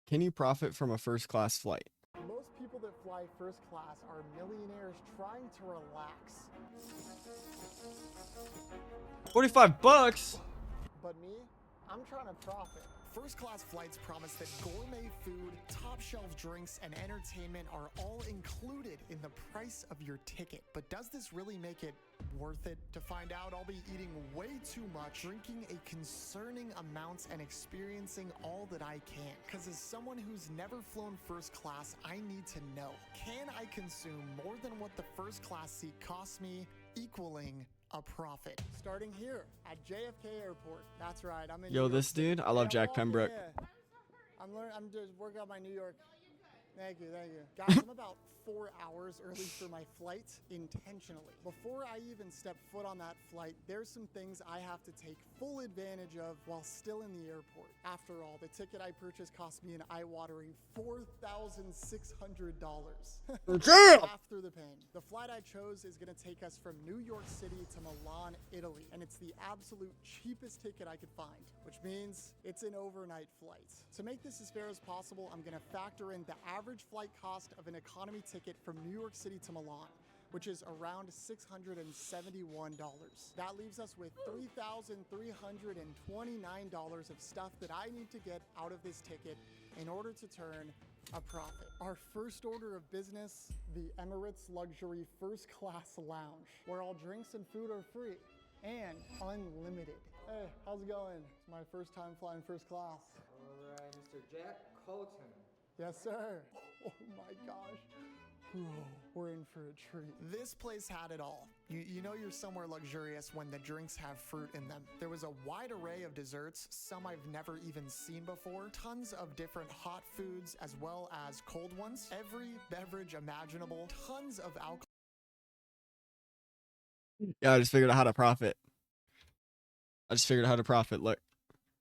Can you profit from a first class flight? Most people that fly first class are millionaires trying to relax. 45 bucks? But me, I'm trying to profit. First class flights promise that gourmet food, top shelf drinks, and entertainment are all included in the price of your ticket. But does this really make it worth it? To find out, I'll be eating way too much, drinking a concerning amount, and experiencing all that I can. Because as someone who's never flown first class, I need to know, can I consume more than what the first class seat costs me, equaling a profit? Starting here at JFK Airport. That's right. I'm in Yo, New York this City. dude, I love I'm Jack walking, Pembroke. yeah. I'm just working on my New York. Thank you. Guys, I'm about 4 hours early for my flight intentionally. Before I even step foot on that flight, there's some things I have to take full advantage of while still in the airport. After all, the ticket I purchased cost me an eye-watering $4,600. Damn! Half through the pain. The flight I chose is gonna take us from New York City to Milan, Italy, and it's the absolute cheapest ticket I could find, which means it's an overnight flight. To make this as fair as possible, I'm gonna factor in the average flight cost of an economy ticket from New York City to Milan, which is around $671. That leaves us with $3,329 of stuff that I need to get out of this ticket in order to turn a profit. Our first order of business, the Emirates Luxury First Class Lounge, where all drinks and food are free and unlimited. Hey, how's it going? It's my first time flying first class. All right, Mr. Jack Colton. Yes, sir. Oh my gosh. We're in for a treat. This place had it all. You know you're somewhere luxurious when the drinks have fruit in them. There was a wide array of desserts, some I've never even seen before, tons of different hot foods as well as cold ones, every beverage imaginable, tons of alcohol. Yeah, I just figured out how to profit. Look.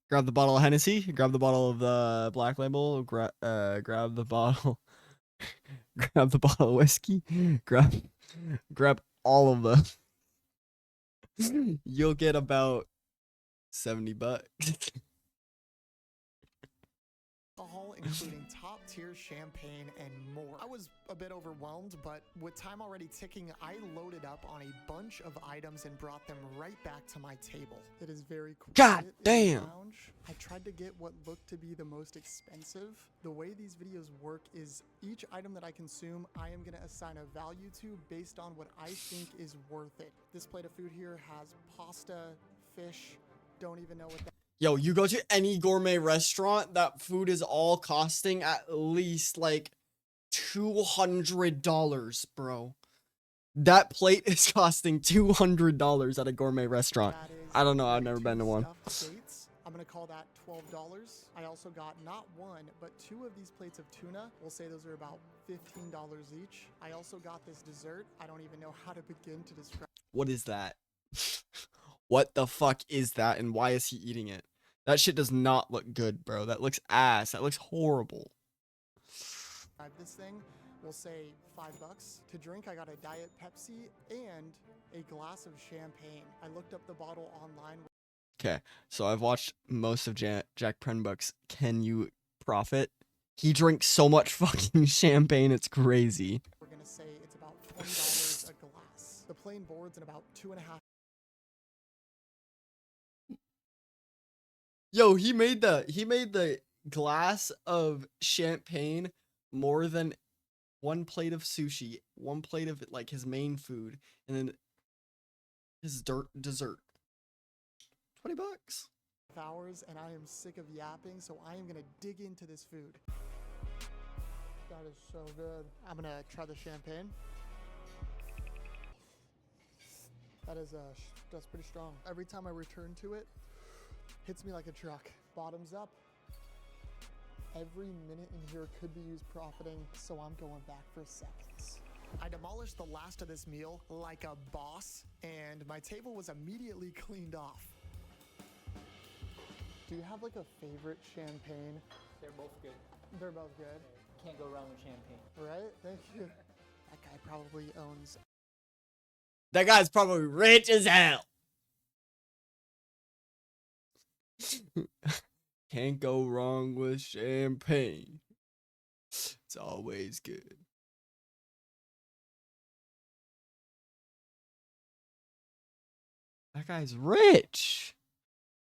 Grab the bottle of Hennessy, grab the bottle of the Black Label, grab the bottle grab the bottle of whiskey, grab all of them. You'll get about 70 bucks. Including top-tier champagne and more. I was a bit overwhelmed, but with time already ticking, I loaded up on a bunch of items and brought them right back to my table. It is very quiet. God in the damn. lounge. I tried to get what looked to be the most expensive. The way these videos work is each item that I consume, I am going to assign a value to based on what I think is worth it. This plate of food here has pasta, fish, don't even know what that. Yo, you go to any gourmet restaurant, that food is all costing at least like $200, bro. That plate is costing $200 at a gourmet restaurant. I don't know, I've never been to one. Dates. I'm gonna call that $12. I also got not one, but two of these plates of tuna. We'll say those are about $15 each. I also got this dessert. I don't even know how to begin to describe. What is that? What the fuck is that, and why is he eating it? That shit does not look good, bro. That looks ass. That looks horrible. This thing, we'll say $5. To drink, I got a Diet Pepsi and a glass of champagne. I looked up the bottle online. Okay, so I've watched most of Jack Pembroke's Can You Profit? He drinks so much fucking champagne, it's crazy. We're gonna say it's about $20 a glass. The plain board's in about 2.5. Yo, he made the glass of champagne more than one plate of sushi, one plate of like his main food, and then his dessert. 20 bucks. Hours, and I am sick of yapping, so I am gonna dig into this food. That is so good. I'm gonna try the champagne. That's pretty strong. Every time I return to it, hits me like a truck. Bottoms up. Every minute in here could be used profiting, so I'm going back for seconds. I demolished the last of this meal like a boss, and my table was immediately cleaned off. Do you have like a favorite champagne? They're both good. They're both good. Can't go wrong with champagne. Right? Thank you. That guy probably owns. That guy's probably rich as hell. Can't go wrong with champagne. It's always good. That guy's rich.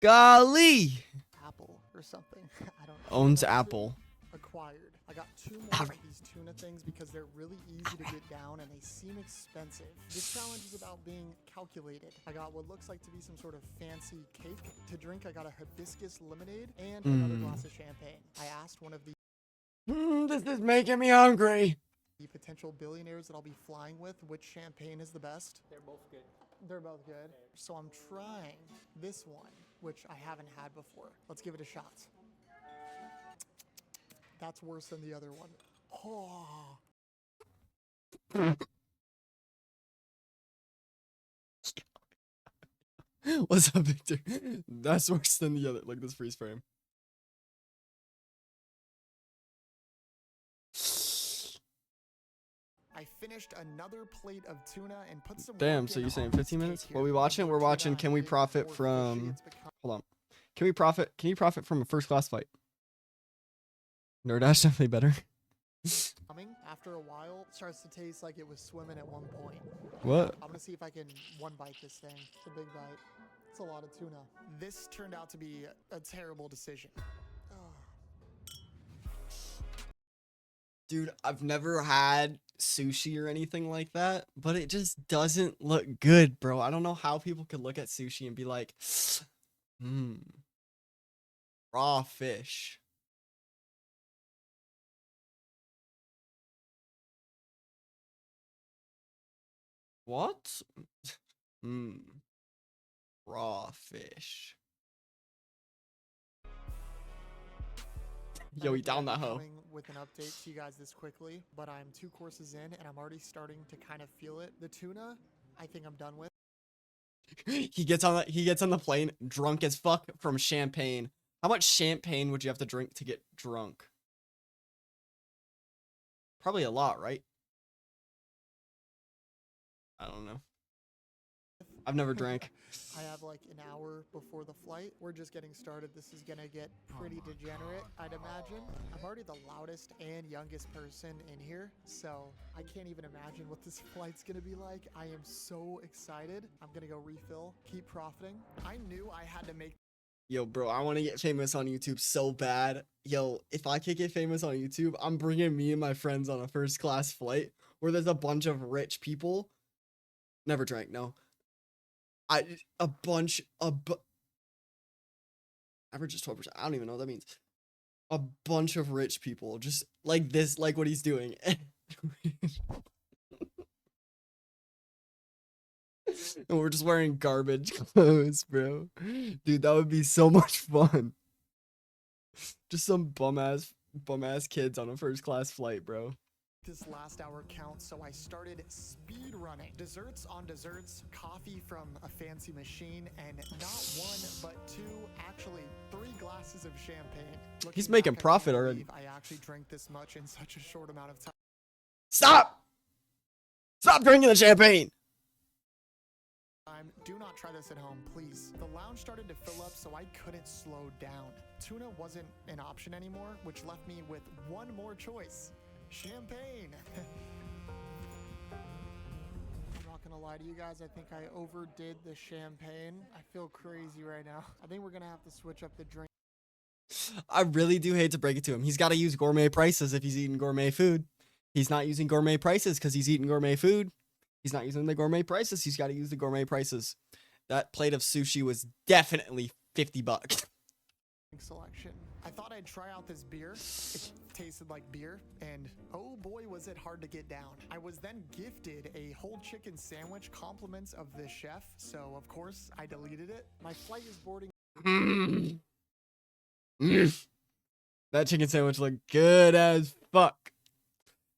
Golly. Apple or something. I don't know. Owns But I Apple. Acquired. I got 2 more of these tuna things because they're really easy to get down and they seem expensive. This challenge is about being calculated. I got what looks like to be some sort of fancy cake. To drink, I got a hibiscus lemonade and another glass of champagne. I asked one of the This is making me hungry. potential billionaires that I'll be flying with which champagne is the best. They're both good. They're both good. So I'm trying this one, which I haven't had before. Let's give it a shot. That's worse than the other one. Oh. What's up, Victor? That's worse than the other. Like this freeze frame. I finished another plate of tuna and put some. Damn, work so in you're saying on this 15 cake minutes? here. What we watching? We're Tuna watching. Can we is profit more fishy. from? It's become Hold on. Can we profit? Can you profit from a first class fight? Nerdash definitely better. coming. After a while, it starts to taste like it was swimming at one point. What? I'm gonna see if I can one bite this thing. It's a big bite. It's a lot of tuna. This turned out to be a terrible decision. Dude, I've never had sushi or anything like that, but it just doesn't look good, bro. I don't know how people could look at sushi and be like, raw fish. What? Raw fish. Yo, he down that hoe. Coming with an update to you guys this quickly, but I'm 2 courses in and I'm already starting to kind of feel it. The tuna, I think I'm done with. He gets on the plane drunk as fuck from champagne. How much champagne would you have to drink to get drunk? Probably a lot, right? I don't know. I've never drank. I have like an hour before the flight. We're just getting started. This is gonna get pretty degenerate, I'd imagine. I'm already the loudest and youngest person in here, so I can't even imagine what this flight's gonna be like. I am so excited. I'm gonna go refill, keep profiting. I knew I had to make Yo, bro, I want to get famous on YouTube so bad. Yo, if I could get famous on YouTube, I'm bringing me and my friends on a first class flight where there's a bunch of rich people. Never drank, no. Average is 12%. I don't even know what that means. A bunch of rich people, just like this, like what he's doing. And we're just wearing garbage clothes, bro. Dude, that would be so much fun. Just some bum ass kids on a first class flight, bro. this last hour count, so I started speed running. Desserts on desserts, coffee from a fancy machine, and not 1, but 2, actually 3 glasses of champagne. He's Looking making back, I profit can't already. believe I actually drank this much in such a short amount of time. Stop! Stop drinking the champagne! Do not try this at home, please. The lounge started to fill up, so I couldn't slow down. Tuna wasn't an option anymore, which left me with one more choice. Champagne! I'm not gonna lie to you guys, I think I overdid the champagne. I feel crazy right now. I think we're gonna have to switch up the drink. I really do hate to break it to him. He's got to use gourmet prices if he's eating gourmet food. He's not using gourmet prices because he's eating gourmet food. He's not using the gourmet prices. He's got to use the gourmet prices. That plate of sushi was definitely $50. Selection. I thought I'd try out this beer. It tasted like beer, and oh boy was it hard to get down. I was then gifted a whole chicken sandwich, compliments of the chef, so of course I deleted it. My flight is boarding. That chicken sandwich looked good as fuck.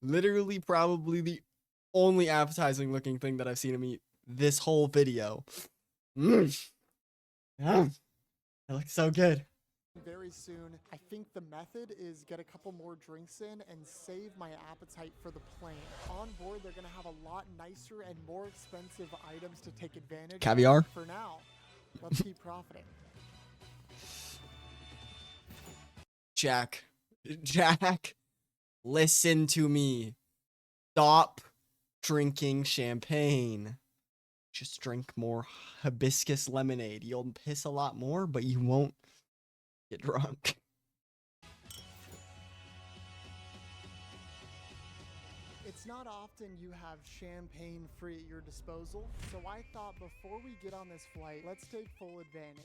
Literally probably the only appetizing looking thing that I've seen him eat this whole video. It looks so good. Very soon. I think the method is get a couple more drinks in and save my appetite for the plane. On board, they're gonna have a lot nicer and more expensive items to take advantage of. Caviar? For now, let's keep profiting. Jack, Jack, listen to me. Stop drinking champagne. Just drink more hibiscus lemonade. You'll piss a lot more, but you won't get drunk. It's not often you have champagne free at your disposal, so I thought before we get on this flight, let's take full advantage.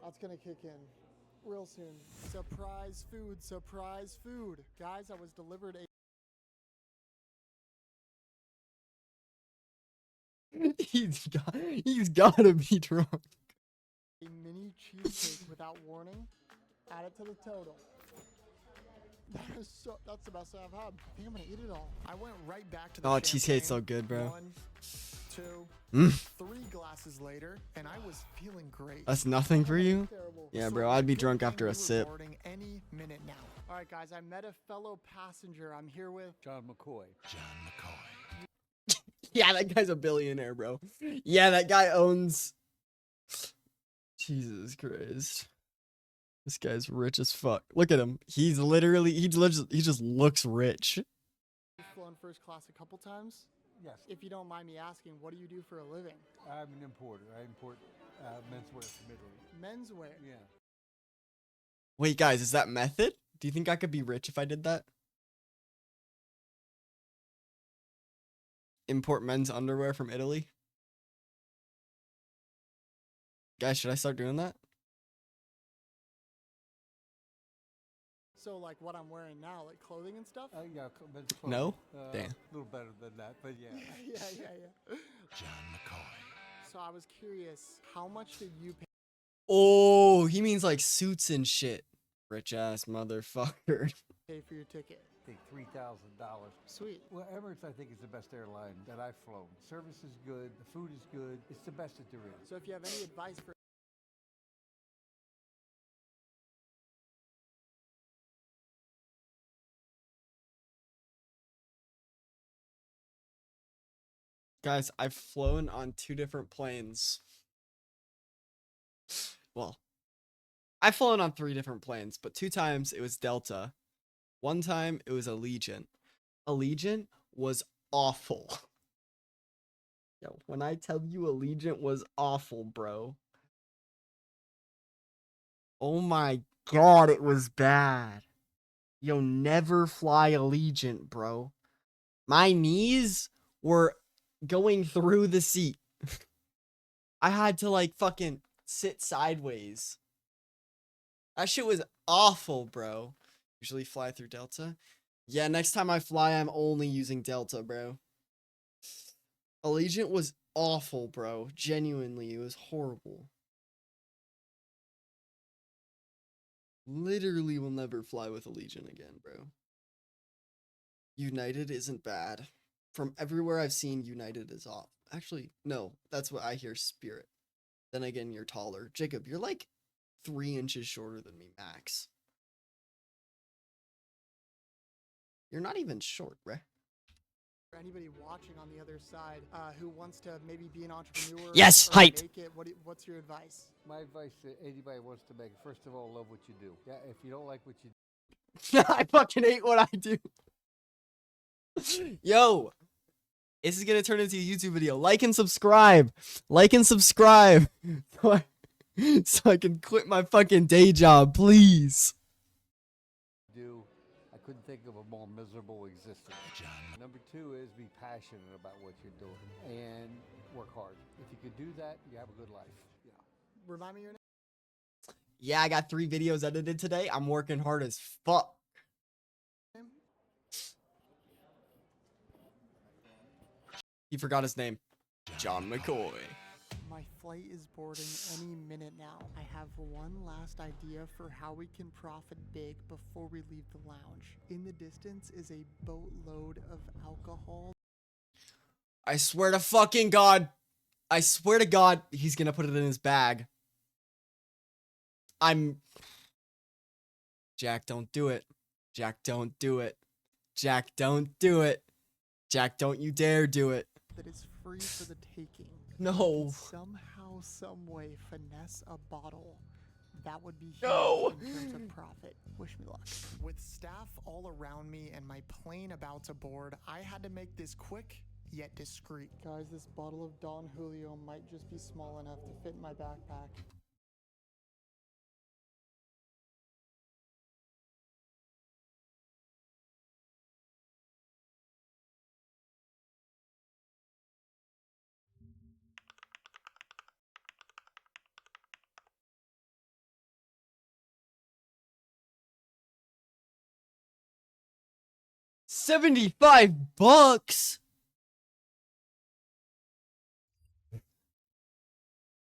That's gonna kick in real soon. Surprise food, surprise food. Guys, I was delivered a He's gotta be drunk. mini cheesecake without warning. Add it to the total. That's the best I've had. I think I'm gonna eat it all. I went right back to the Oh, cheesecake's so champagne. good, bro. 1, 2, 3 glasses later, and I was feeling great. That's nothing for you? Terrible. Yeah, So bro, I I'd be could drunk be after a sip. rewarding any minute now. All right, guys, I met a fellow passenger. I'm here with John McCoy. Yeah, that guy's a billionaire, bro. Yeah, that guy owns... Jesus Christ. This guy's rich as fuck. Look at him. He's literally, he just looks rich. You've flown first class a couple times. Yes, If you don't mind me asking, what do you do for a living? I'm an importer. I import menswear from Italy. Menswear. Yeah. Wait, guys, is that method? Do you think I could be rich if I did that? Import men's underwear from Italy? Guys, should I start doing that? So, like what I'm wearing now, like clothing and stuff? Yeah, men's No? clothing. Damn. A little better than that, but yeah. yeah. So I was curious, how much did you Oh, he means like suits and shit. Rich ass motherfucker. pay for your ticket? I think $3,000. Sweet. Well, Emirates, I think, is the best airline that I've flown. Service is good. The food is good. It's the best that there is. So if you have any advice for Guys, I've flown on 2 different planes. Well, I've flown on 3 different planes, but 2 times it was Delta. 1 time it was Allegiant. Allegiant was awful. Yo, when I tell you Allegiant was awful, bro. Oh my god, it was bad. Yo, never fly Allegiant, bro. My knees were going through the seat. I had to like fucking sit sideways. That shit was awful, bro. Usually fly through Delta. Yeah, next time I fly, I'm only using Delta, bro. Allegiant was awful, bro. Genuinely, it was horrible. Literally will never fly with Allegiant again, bro. United isn't bad. From everywhere I've seen, United is off. Actually, no, that's what I hear, Spirit. Then again, you're taller. Jacob, you're like 3 inches shorter than me, max. You're not even short, bruh. for anybody watching on the other side who wants to maybe be an entrepreneur? Yes, or height. Make it? What's your advice? My advice to anybody who wants to make it, first of all, love what you do. Yeah, if you don't like what you I fucking hate what I do. Yo, this is gonna turn into a YouTube video. Like and subscribe. Like and subscribe. So I can quit my fucking day job, please. do, I couldn't think of a more miserable existence. Number 2 is be passionate about what you're doing and work hard. If you could do that, you have a good life. Yeah. Remind me your name. Yeah, I got 3 videos edited today. I'm working hard as fuck. He forgot his name. John McCoy. My flight is boarding any minute now. I have one last idea for how we can profit big before we leave the lounge. In the distance is a boatload of alcohol. I swear to fucking God. I swear to God, he's gonna put it in his bag. I'm. Jack, don't do it. Jack, don't do it. Jack, don't do it. Jack, don't you dare do it. That is free for the taking. No. Somehow, some way, finesse a bottle. That would be huge No. in terms of profit. Wish me luck. With staff all around me and my plane about to board, I had to make this quick yet discreet. Guys, this bottle of Don Julio might just be small enough to fit in my backpack. $75.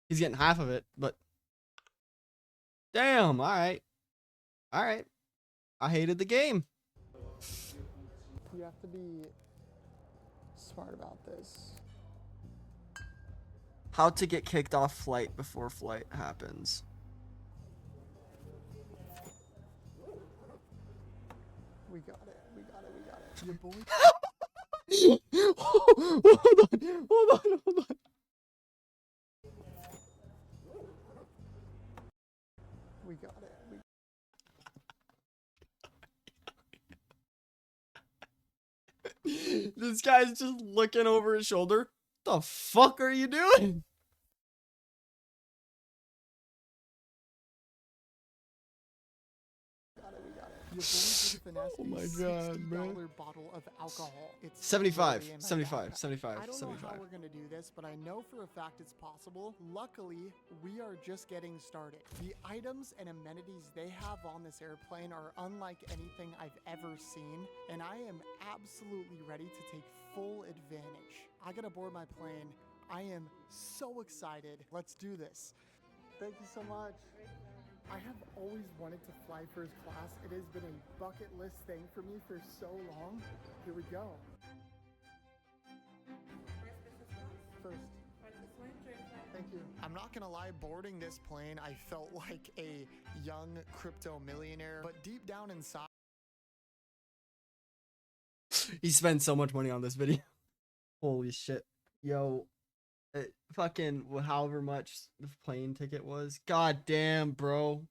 He's getting half of it, but damn, all right. All right. I hated the game. You have to be smart about this. How to get kicked off flight before flight happens. We got it. We got it. We got it. Your boy. Hold on. We got it. This guy's just looking over his shoulder. The fuck are you doing? Your boy did finesse Oh my a God, $60 bro. bottle of alcohol. It's 75, literally in my 75, backpack. 75, I don't know 75. how we're gonna do this, but I know for a fact it's possible. Luckily, we are just getting started. The items and amenities they have on this airplane are unlike anything I've ever seen, and I am absolutely ready to take full advantage. I gotta board my plane. I am so excited. Let's do this. Thank you so much. I have always wanted to fly first class. It has been a bucket list thing for me for so long. Here we go. First. Thank you. I'm not gonna lie, boarding this plane, I felt like a young crypto millionaire, but deep down inside, He spent so much money on this video. Holy shit. Yo, fucking however much the plane ticket was. God damn, bro.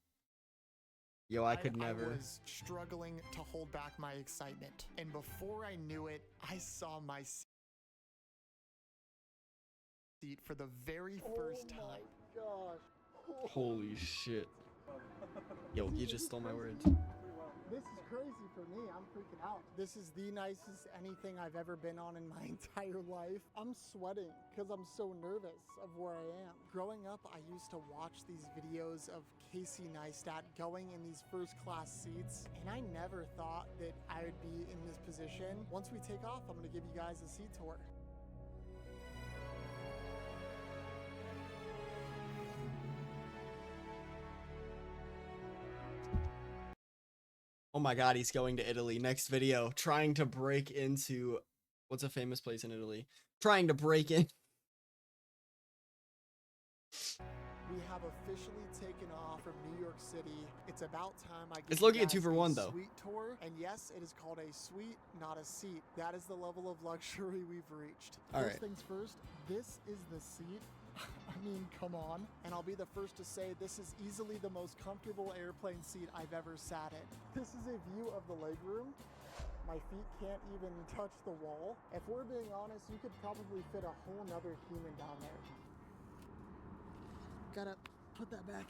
Yo, I could never. I was struggling to hold back my excitement. And before I knew it, I saw my seat for the very first time. Gosh. Holy shit. Yo, you just stole my words. This is crazy for me. I'm freaking out. This is the nicest anything I've ever been on in my entire life. I'm sweating because I'm so nervous of where I am. Growing up, I used to watch these videos of Casey Neistat going in these first class seats, and I never thought that I would be in this position. Once we take off, I'm going to give you guys a seat tour. Oh my god, he's going to Italy. Next video. Trying to break into... What's a famous place in Italy? Trying to break in... We have officially taken off from New York City. It's about time I give It's you looking at guys 2 for a 1 though. suite tour. And yes, it is called a suite, not a seat. That is the level of luxury we've reached. All First right. things first, this is the seat. I mean, come on. And I'll be the first to say this is easily the most comfortable airplane seat I've ever sat in. This is a view of the legroom. My feet can't even touch the wall. If we're being honest, you could probably fit a whole nother human down there. Gotta put that back.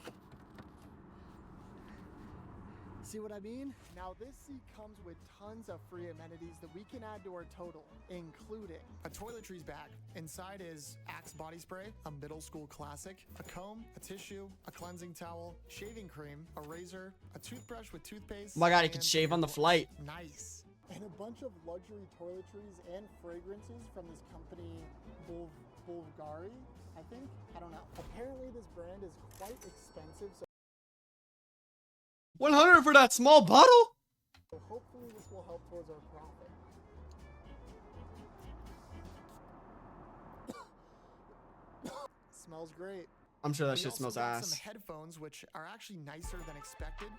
See what I mean? Now this seat comes with tons of free amenities that we can add to our total, including a toiletries bag. Inside is Axe body spray, a middle school classic, a comb, a tissue, a cleansing towel, shaving cream, a razor, a toothbrush with toothpaste. Oh my god, he could and shave on the earplugs. flight. Nice. And a bunch of luxury toiletries and fragrances from this company, Bulgari, I think? I don't know. Apparently this brand is quite expensive, so 100 for that small bottle? hopefully this will help towards our profit. Smells great. I'm sure that We shit also smells got ass. some headphones, which are actually nicer than expected.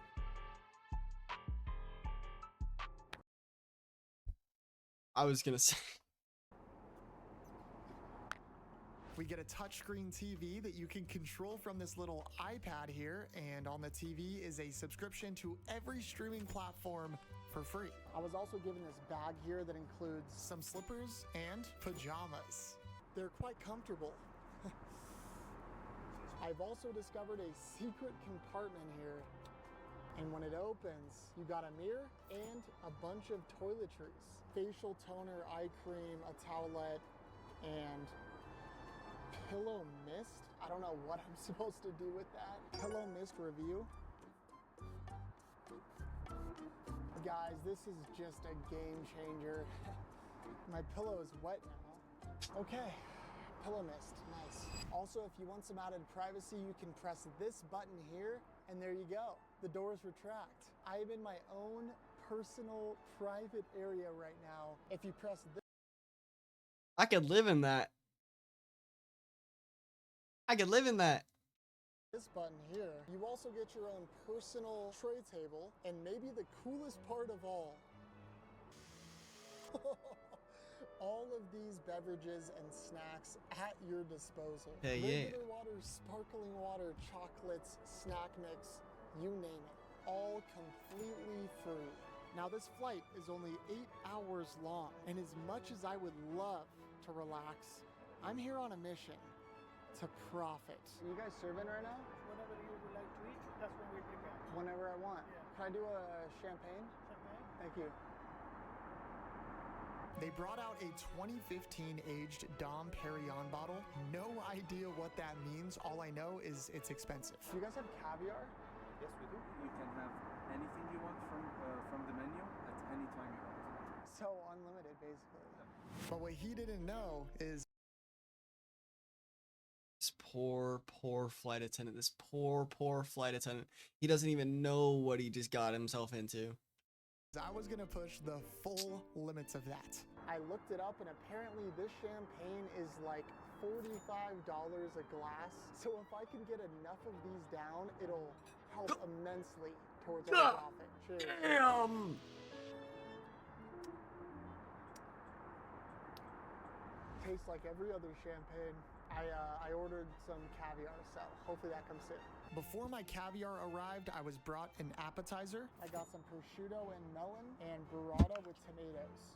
I was gonna say. We get a touchscreen TV that you can control from this little iPad here, and on the TV is a subscription to every streaming platform for free. I was also given this bag here that includes some slippers and pajamas. They're quite comfortable. I've also discovered a secret compartment here, and when it opens, you got a mirror and a bunch of toiletries. Facial toner, eye cream, a towelette, and pillow mist. I don't know what I'm supposed to do with that. Pillow mist review. Guys, this is just a game changer. My pillow is wet now. Okay, pillow mist, nice. Also, if you want some added privacy, you can press this button here, and there you go. The doors retract. I am in my own personal private area right now. If you press this, I could live in that. I could live in that. this button here, you also get your own personal tray table, and maybe the coolest part of all, all of these beverages and snacks at your disposal. Hey, yeah. Regular water, sparkling water, chocolates, snack mix, you name it, all completely free. Now this flight is only 8 hours long, and as much as I would love to relax, I'm here on a mission to profit. Are you guys serving right now? Whenever you would like to eat, that's when we prepare. Whenever I want. Yeah. Can I do a champagne? Champagne? Thank you. They brought out a 2015 aged Dom Perignon bottle. No idea what that means. All I know is it's expensive. Do you guys have caviar? Yes, we do. You can have anything you want from the menu at any time you want. So unlimited, basically. But what he didn't know is This poor flight attendant. This poor flight attendant. He doesn't even know what he just got himself into. I was gonna push the full limits of that. I looked it up, and apparently this champagne is like $45 a glass. So if I can get enough of these down, it'll help immensely towards our profit. Cheers. Damn. Tastes like every other champagne. I ordered some caviar, so hopefully that comes soon. Before my caviar arrived, I was brought an appetizer. I got some prosciutto and melon and burrata with tomatoes.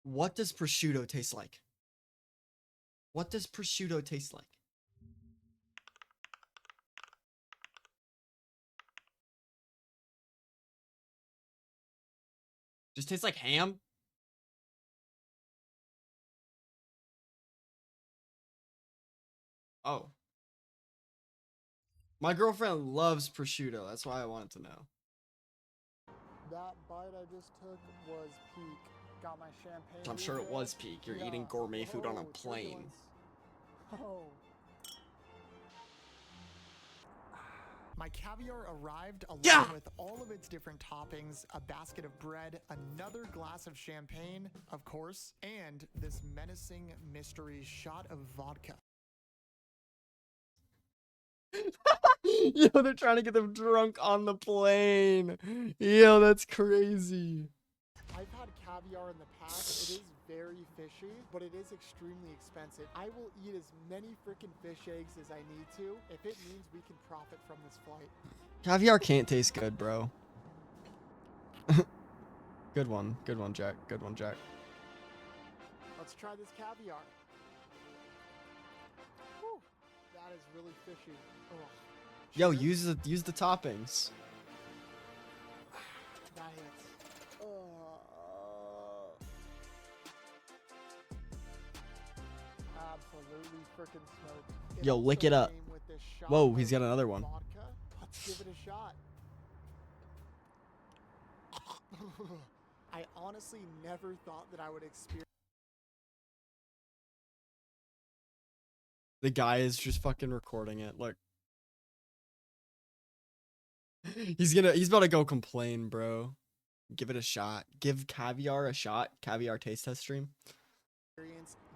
What does prosciutto taste like? What does prosciutto taste like? Just tastes like ham? Oh. My girlfriend loves prosciutto. That's why I wanted to know. That bite I just took was peak. Got my champagne. I'm sure it refill. was peak. You're eating Yeah. gourmet food on a Oh, plane. turbulence. Oh. My caviar arrived along Yeah. with all of its different toppings, a basket of bread, another glass of champagne, of course, and this menacing mystery shot of vodka. Yo, they're trying to get them drunk on the plane. Yo, that's crazy. I've had caviar in the past. It is very fishy, but it is extremely expensive. I will eat as many freaking fish eggs as I need to if it means we can profit from this flight. Caviar can't taste good, bro. Good one, Jack. Good one, Jack. Let's try this caviar. Whew, that is really fishy. Ugh. Yo, Cheers. use the toppings. That hits. Absolutely freaking smoked. It Yo, lick also it up. came with this shot Whoa, he's of got another one. Vodka. Let's give it a shot. I honestly never thought that I would experience The guy is just fucking recording it. Look. He's about to go complain, bro. Give it a shot. Give caviar a shot. Caviar taste test stream.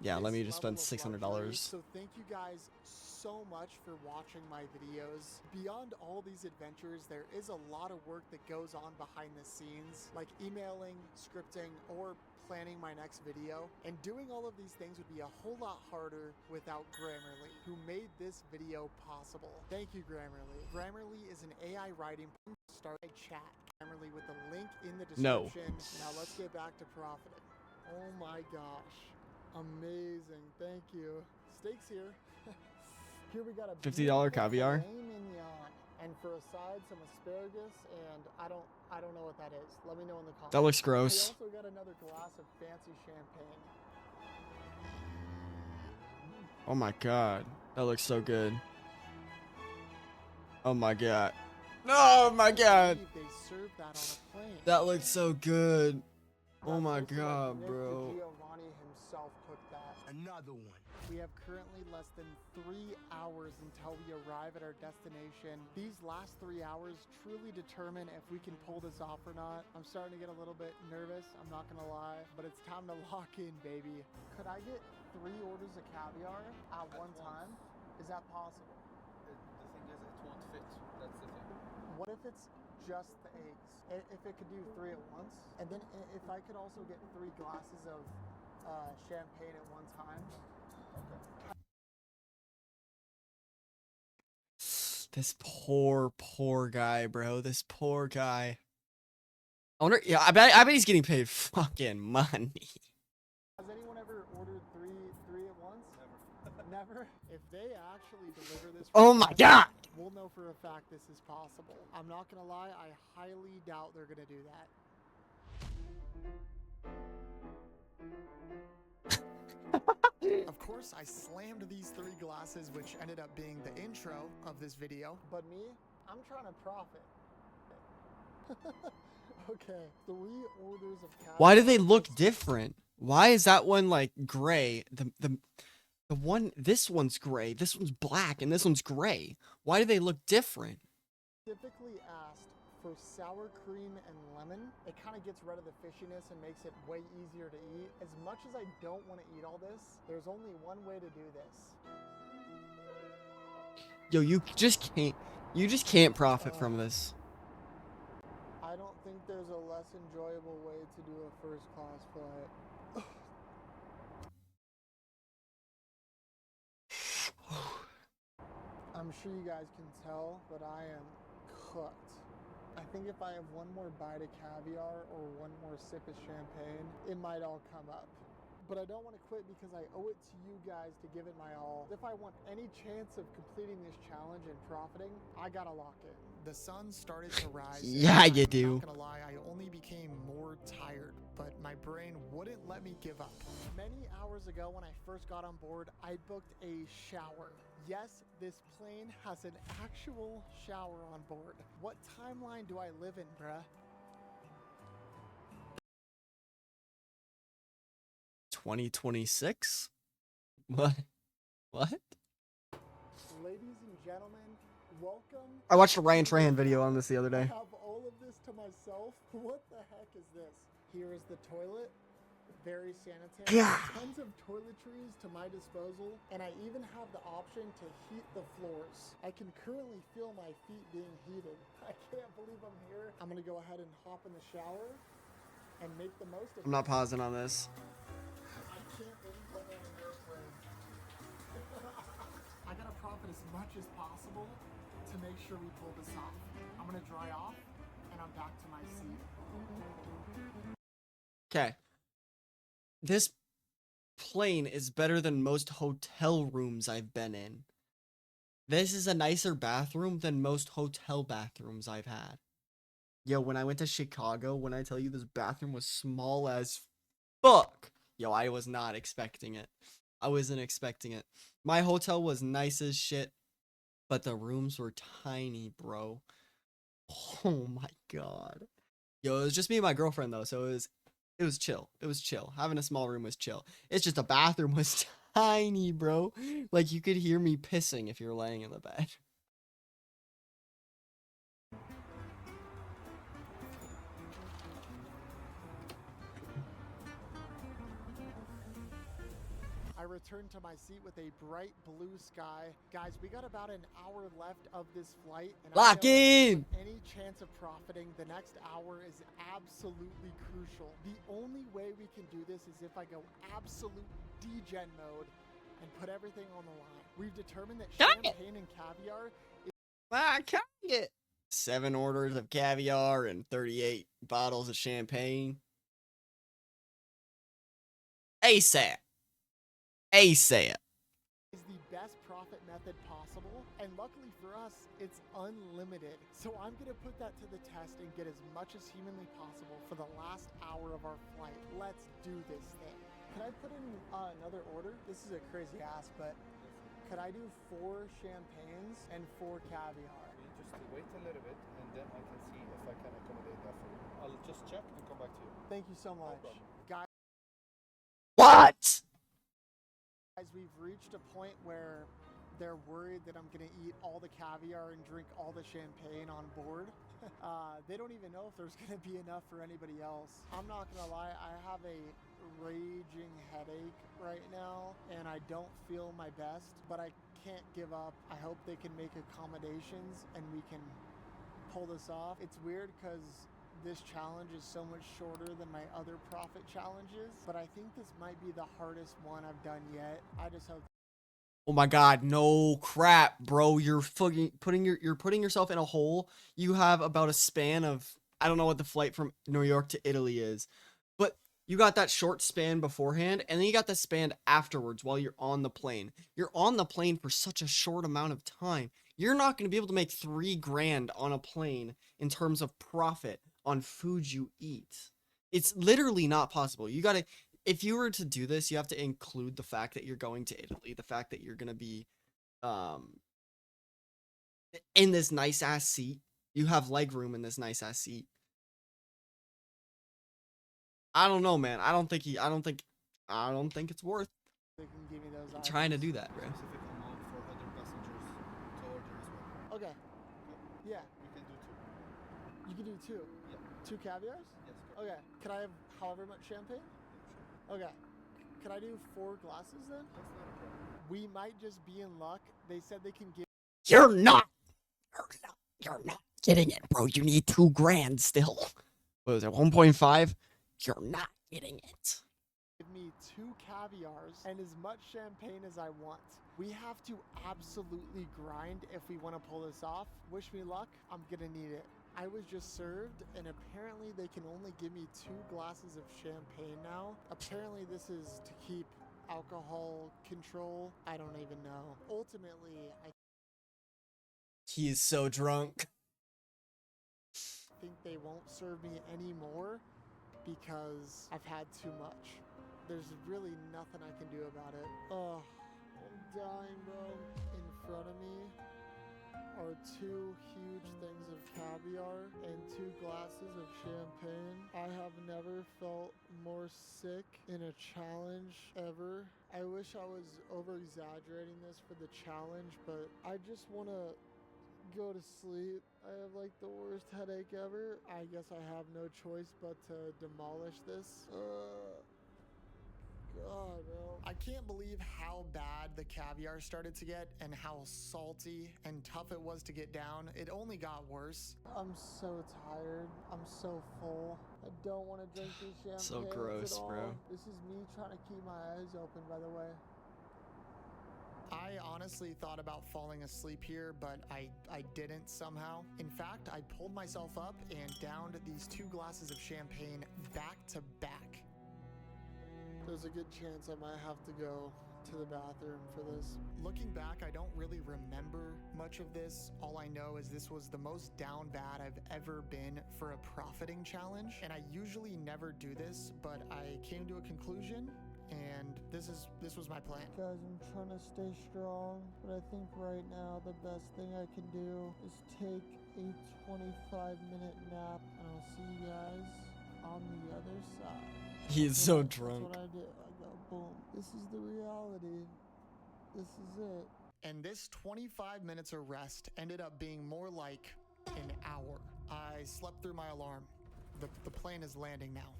Yeah, let this me just spend level of luxury. $600. So thank you guys so much for watching my videos. Beyond all these adventures, there is a lot of work that goes on behind the scenes, like emailing, scripting, or planning my next video. And doing all of these things would be a whole lot harder without Grammarly, who made this video possible. Thank you, Grammarly. Grammarly is an AI writing start a chat. Grammarly with the link in the No. description. Now let's get back to profiting. Oh my gosh. Amazing. Thank you. Steaks here. Here we got a $50 beautiful caviar. filet mignon. And for a side, some asparagus, and I don't know what that is. Let me know in the comments. That looks I gross. also got another glass of fancy champagne. Oh my god. That looks so good. Oh my god. Oh my god. They serve that on a plane. That looks so good. Oh Not my supposed to, but god, Nick bro. Giovanni himself cooked that. Another one. We have currently less than 3 hours until we arrive at our destination. These last 3 hours truly determine if we can pull this off or not. I'm starting to get a little bit nervous, I'm not gonna lie, but it's time to lock in, baby. Could I get 3 orders of caviar at one time? Is that possible? The thing is, it won't fit. That's the thing. What if it's just the eggs? If it could do 3 at once? And then if I could also get 3 glasses of champagne at one time? This poor guy, bro. This poor guy. I wonder. Yeah, I bet he's getting paid fucking money. Has anyone ever ordered three at once? Never. Never? If they actually deliver this, Oh my god. we'll know for a fact this is possible. I'm not gonna lie, I highly doubt they're gonna do that. Of course, I slammed these 3 glasses, which ended up being the intro of this video. But me, I'm trying to profit. Okay, 3 orders of caviar. Why do they look different? Why is that one like gray? The one, this one's gray, this one's black, and this one's gray. Why do they look different? Specifically asked for sour cream and lemon. It kind of gets rid of the fishiness and makes it way easier to eat. As much as I don't want to eat all this, there's only one way to do this. Yo, you just can't profit from this. I don't think there's a less enjoyable way to do a first class flight. I'm sure you guys can tell, but I am cooked. I think if I have one more bite of caviar or one more sip of champagne, it might all come up. But I don't want to quit because I owe it to you guys to give it my all. If I want any chance of completing this challenge and profiting, I gotta lock it. The sun started to rise. Yeah, you I'm do. not gonna lie, I only became more tired, but my brain wouldn't let me give up. Many hours ago when I first got on board, I booked a shower. Yes, this plane has an actual shower on board. What timeline do I live in, bruh? 2026? What? What? Ladies and gentlemen, welcome. I watched a Ryan Trahan video on this the other I day. have all of this to myself. What the heck is this? Here is the toilet. Very sanitary. God. Tons of toiletries to my disposal, and I even have the option to heat the floors. I can currently feel my feet being heated. I can't believe I'm here. I'm gonna go ahead and hop in the shower and make the most of it. I'm not pausing on this. I can't believe I'm on an airplane. I gotta profit as much as possible to make sure we pull this off. I'm gonna dry off, and I'm back to my seat. Okay. This plane is better than most hotel rooms I've been in. This is a nicer bathroom than most hotel bathrooms I've had. Yo, when I went to Chicago, when I tell you this bathroom was small as fuck. Yo, I was not expecting it. I wasn't expecting it. My hotel was nice as shit, but the rooms were tiny, bro. Oh my god. Yo, it was just me and my girlfriend though, so it was chill. It was chill. Having a small room was chill. It's just the bathroom was tiny, bro. Like you could hear me pissing if you're laying in the bed. I return to my seat with a bright blue sky. Guys, we got about an hour left of this flight. And I Lock know if in! there's any chance of profiting, the next hour is absolutely crucial. The only way we can do this is if I go absolute degen mode and put everything on the line. We've determined that champagne and caviar I can't get 7 orders of caviar and 38 bottles of champagne. ASAP. ASAP. is the best profit method possible, and luckily for us, it's unlimited. So I'm gonna put that to the test and get as much as humanly possible for the last hour of our flight. Let's do this thing. Could I put in another order? This is a crazy ask, but could I do 4 champagnes and 4 caviar? Just wait a little bit, and then I can see if I can accommodate that for you. I'll just check and come back to you. Thank you so much. problem. What? Guys, we've reached a point where they're worried that I'm gonna eat all the caviar and drink all the champagne on board. They don't even know if there's gonna be enough for anybody else. I'm not gonna lie, I have a raging headache right now and I don't feel my best, but I can't give up. I hope they can make accommodations and we can pull this off. It's weird because this challenge is so much shorter than my other profit challenges, but I think this might be the hardest one I've done yet. I just hope. Oh my god, no crap, bro. You're fucking putting yourself in a hole. You have about a span of, I don't know what the flight from New York to Italy is, but you got that short span beforehand, and then you got the span afterwards while you're on the plane. You're on the plane for such a short amount of time. You're not going to be able to make $3,000 on a plane in terms of profit on food you eat. It's literally not possible. You got to, if you were to do this, you have to include the fact that you're going to Italy, the fact that you're going to be in this nice ass seat. You have leg room in this nice ass seat. I don't know, man. I don't think it's worth They can give me those trying to items. do that, bro. Specific amount for other passengers to order as well. Okay. Yeah, We can do 2. you can do 2. Yeah. 2 caviars? Yes, correct. Okay. Can I have however much champagne? Okay. Can I do 4 glasses then? That's not a problem. We might just be in luck. They said they can give You're not getting it, bro. You need $2,000 still. What was it, 1.5? You're not getting it. me 2 caviars and as much champagne as I want. We have to absolutely grind if we want to pull this off. Wish me luck. I'm gonna need it. I was just served, and apparently they can only give me 2 glasses of champagne now. Apparently this is to keep alcohol control. I don't even know. Ultimately, I He is so drunk. think they won't serve me anymore because I've had too much. There's really nothing I can do about it. Oh, I'm dying, bro. In front of me are 2 huge things of caviar and 2 glasses of champagne. I have never felt more sick in a challenge ever. I wish I was over-exaggerating this for the challenge, but I just want to go to sleep. I have like the worst headache ever. I guess I have no choice but to demolish this. God, bro. I can't believe how bad the caviar started to get and how salty and tough it was to get down. It only got worse. I'm so tired. I'm so full. I don't want to drink these champagne. So gross, bro. This is me trying to keep my eyes open, by the way. I honestly thought about falling asleep here, but I didn't somehow. In fact, I pulled myself up and downed these 2 glasses of champagne back to back. There's a good chance I might have to go to the bathroom for this. Looking back, I don't really remember much of this. All I know is this was the most down bad I've ever been for a profiting challenge. And I usually never do this, but I came to a conclusion and this was my plan. Guys, I'm trying to stay strong, but I think right now the best thing I can do is take a 25-minute nap, and I'll see you guys on the other side. He is so That's drunk. what I did. I go, boom. This is the reality. This is it. And this 25 minutes of rest ended up being more like an hour. I slept through my alarm. The plane is landing now.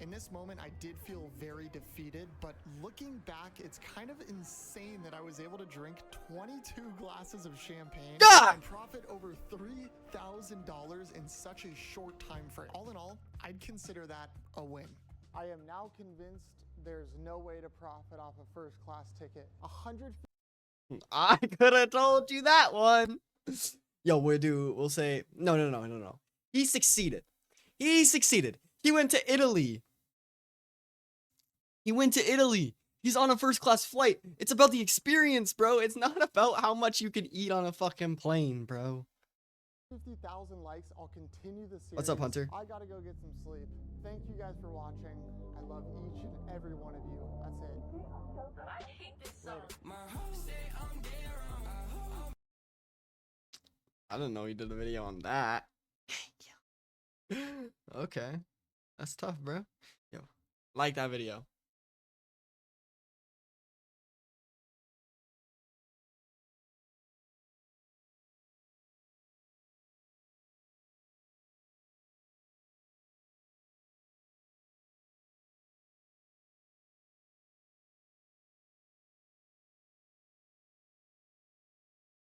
In this moment, I did feel very defeated, but looking back, it's kind of insane that I was able to drink 22 glasses of champagne and profit over $3,000 in such a short time frame. All in all, I'd consider that a win. I am now convinced there's no way to profit off a first class ticket. 100 I could have told you that one. Yo, we'll say no. He succeeded. He went to Italy. He's on a first class flight. It's about the experience, bro. It's not about how much you can eat on a fucking plane, bro. 50,000 likes. I'll continue the series. What's up, Hunter? I gotta go get some sleep. Thank you guys for watching. I love each and every one of you. That's it. I hate this song. I didn't know he did a video on that. Okay. That's tough, bro. Yo, like that video.